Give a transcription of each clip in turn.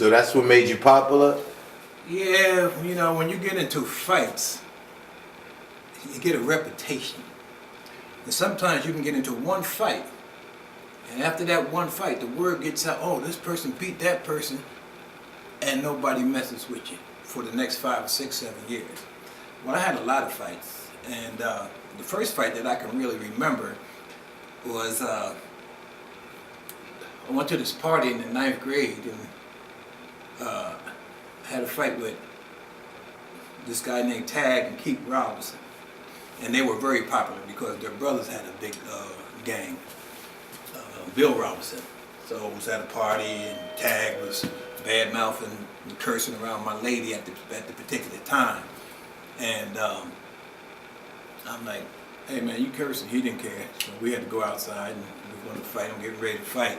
So that's what made you popular? Yeah, you know, when you get into fights, you get a reputation. And sometimes you can get into one fight, and after that one fight, the word gets out, oh, this person beat that person, and nobody messes with you for the next 5 or 6, 7 years. Well, I had a lot of fights, and the first fight that I can really remember was I went to this party in the 9th grade, and had a fight with this guy named Tag and Keith Robinson. And they were very popular because their brothers had a big gang, Bill Robinson. So I was at a party and Tag was bad mouthing and cursing around my lady at the particular time. And I'm like, hey man, you cursing. He didn't care. So we had to go outside and we were going to fight. I'm getting ready to fight.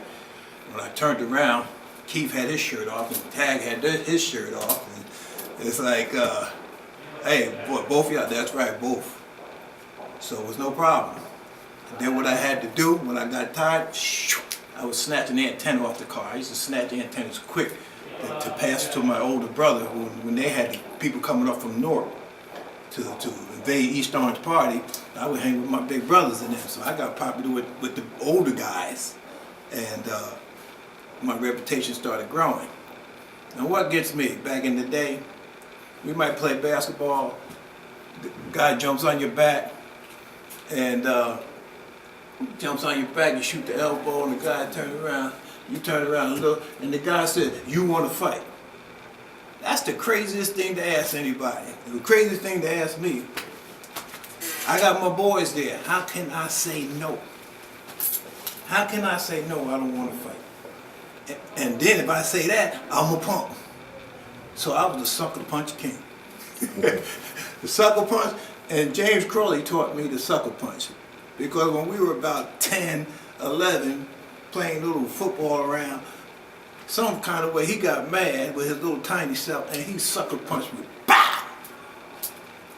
When I turned around, Keith had his shirt off and Tag had his shirt off. And it's like, hey, boy, both of y'all, that's right, both. So it was no problem. I did what I had to do. When I got tired, I was snatching the antenna off the car. I used to snatch the antennas quick to pass to my older brother when they had people coming up from north to invade East Orange Party. I would hang with my big brothers and them. So I got popular with the older guys. And my reputation started growing. Now what gets me? Back in the day, we might play basketball, the guy jumps on your back, and jumps on your back, you shoot the elbow, and the guy turns around, you turn around and look, and the guy said, you want to fight. That's the craziest thing to ask anybody. The craziest thing to ask me. I got my boys there. How can I say no? How can I say no, I don't want to fight? And then if I say that, I'm a punk. So I was the sucker punch king. The sucker punch, and James Crowley taught me the sucker punch. Because when we were about 10, 11, playing little football around, some kind of way he got mad with his little tiny self and he sucker punched me. Bah!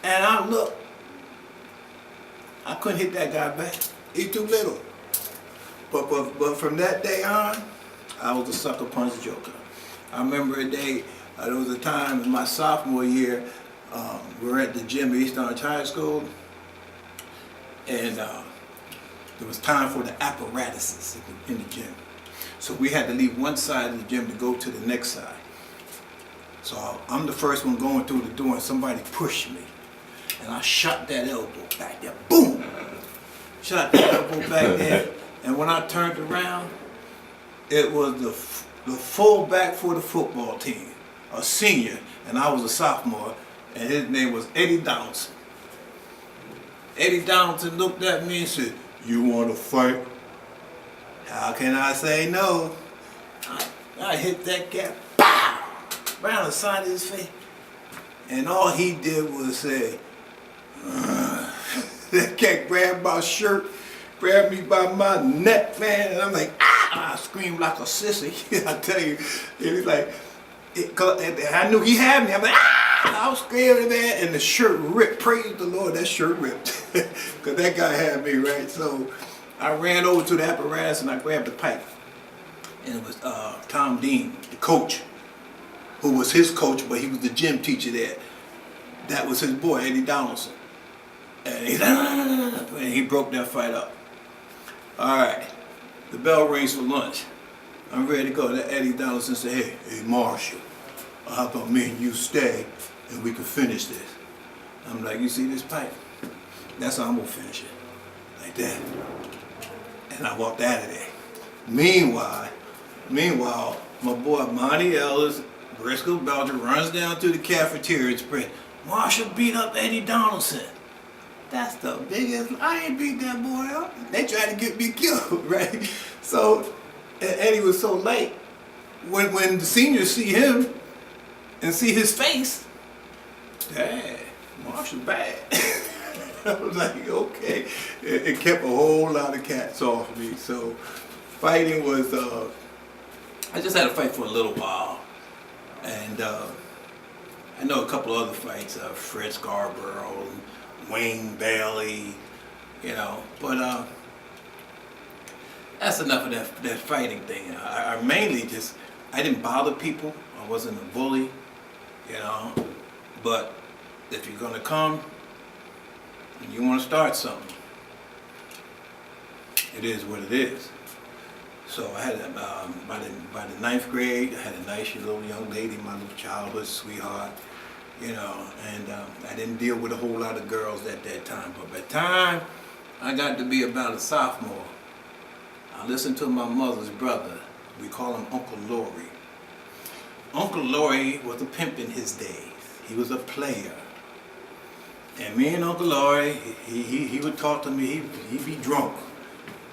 And I looked, I couldn't hit that guy back. He's too little. But from that day on, I was a sucker punch joker. I remember a day, there was a time in my sophomore year, we were at the gym at East Orange High School, and there was time for the apparatuses in the gym. So we had to leave one side of the gym to go to the next side. So I'm the first one going through the door and somebody pushed me. And I shot that elbow back there, boom! Shot that elbow back there, and when I turned around, it was the fullback for the football team, a senior, and I was a sophomore, and his name was Eddie Donaldson. Eddie Donaldson looked at me and said, you want to fight? How can I say no? I hit that cat, pow, right on the side of his face. And all he did was say, that cat grabbed my shirt, grabbed me by my neck, man, and I'm like, ah! I screamed like a sissy. I tell you, it was like, I knew he had me. I'm like, ah! I was screaming, man, and the shirt ripped. Praise the Lord, that shirt ripped, because that guy had me, right? So I ran over to the apparatus and I grabbed the pipe, and it was Tom Dean, the coach, who was his coach, but he was the gym teacher there. That was his boy, Eddie Donaldson. And he broke that fight up. All right, the bell rings for lunch. I'm ready to go. That Eddie Donaldson said, hey, Marshall, how about me and you stay and we can finish this? I'm like, you see this pipe? That's how I'm gonna finish it, like that. And I walked out of there. Meanwhile, my boy Monty Ellis, Briscoe Belcher, runs down to the cafeteria and spread, Marshall beat up Eddie Donaldson. That's the biggest, I ain't beat that boy up. They tried to get me killed, right? So, Eddie was so late. When the seniors see him and see his face, dang, Marshall bad. I was like, okay. It kept a whole lot of cats off me. So, fighting was, I just had to fight for a little while. And I know a couple other fights, Fred Scarborough, Wayne Bailey, you know, but that's enough of that fighting thing. I mainly just, I didn't bother people. I I wasn't a bully, you know. But if you're gonna come and you want to start something, it is what it is. So I had by the ninth grade, I had a nice little young lady, my little childhood sweetheart, you know, and I didn't deal with a whole lot of girls at that time. But by the time I got to be about a sophomore, I listened to my mother's brother. We call him Uncle Laurie. Uncle Laurie was a pimp in his days. He was a player. And me and Uncle Laurie, he would talk to me, he'd be drunk.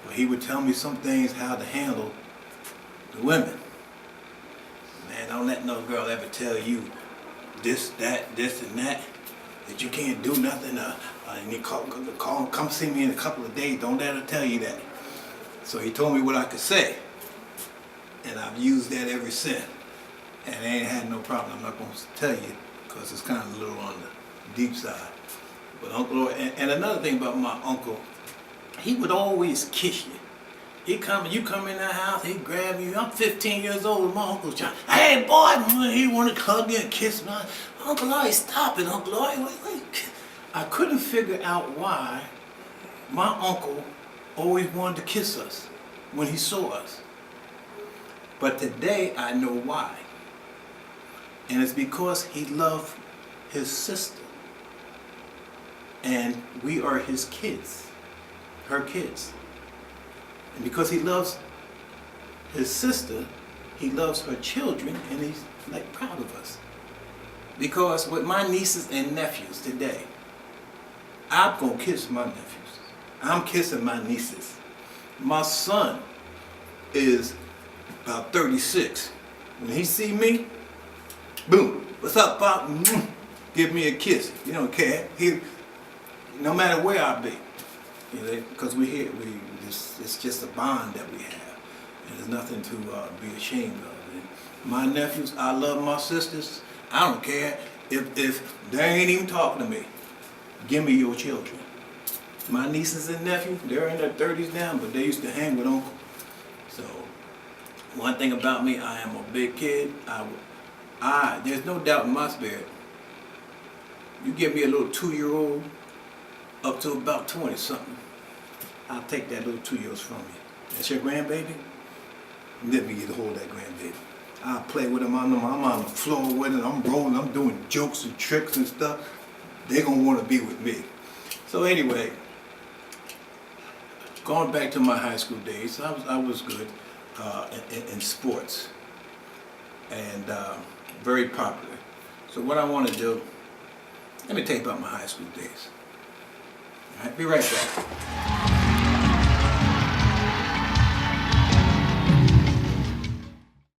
But he would tell me some things how to handle the women. Man, don't let no girl ever tell you this and that you can't do nothing. And you come see me in a couple of days. Don't let her tell you that. So he told me what I could say. And I've used that ever since. And I ain't had no problem. I'm not going to tell you because it's kind of a little on the deep side. But Uncle Laurie, and another thing about my uncle, he would always kiss you. You come in the house, he'd grab you. I'm 15 years old, my uncle's trying, hey boy, he wanted to hug me and kiss me. Uncle Laurie, stop it, Uncle Laurie, wait. I couldn't figure out why my uncle always wanted to kiss us when he saw us. But today I know why. And it's because he loved his sister. And we are his kids, her kids. And because he loves his sister, he loves her children, and he's like proud of us. Because with my nieces and nephews today, I'm gonna kiss my nephews. I'm kissing my nieces. My son is about 36. When he see me, boom, what's up, Pop? Give me a kiss. You don't care. No matter where I be, you know, because it's just a bond that we have, and there's nothing to be ashamed of. And my nephews, I love my sisters. I don't care if they ain't even talking to me. Give me your children. My nieces and nephews, they're in their 30s now, but they used to hang with Uncle. So one thing about me, I am a big kid. There's no doubt in my spirit. You give me a little 2-year-old up to about 20 something, I'll take that little 2-year-old from you. That's your grandbaby? Let me get a hold of that grandbaby. I'll play with him. I'm on the floor with him. I'm rolling. I'm doing jokes and tricks and stuff. They're going to want to be with me. So anyway, going back to my high school days, I was good in sports and very popular. So what I want to do, let me tell you about my high school days. All right, be right back.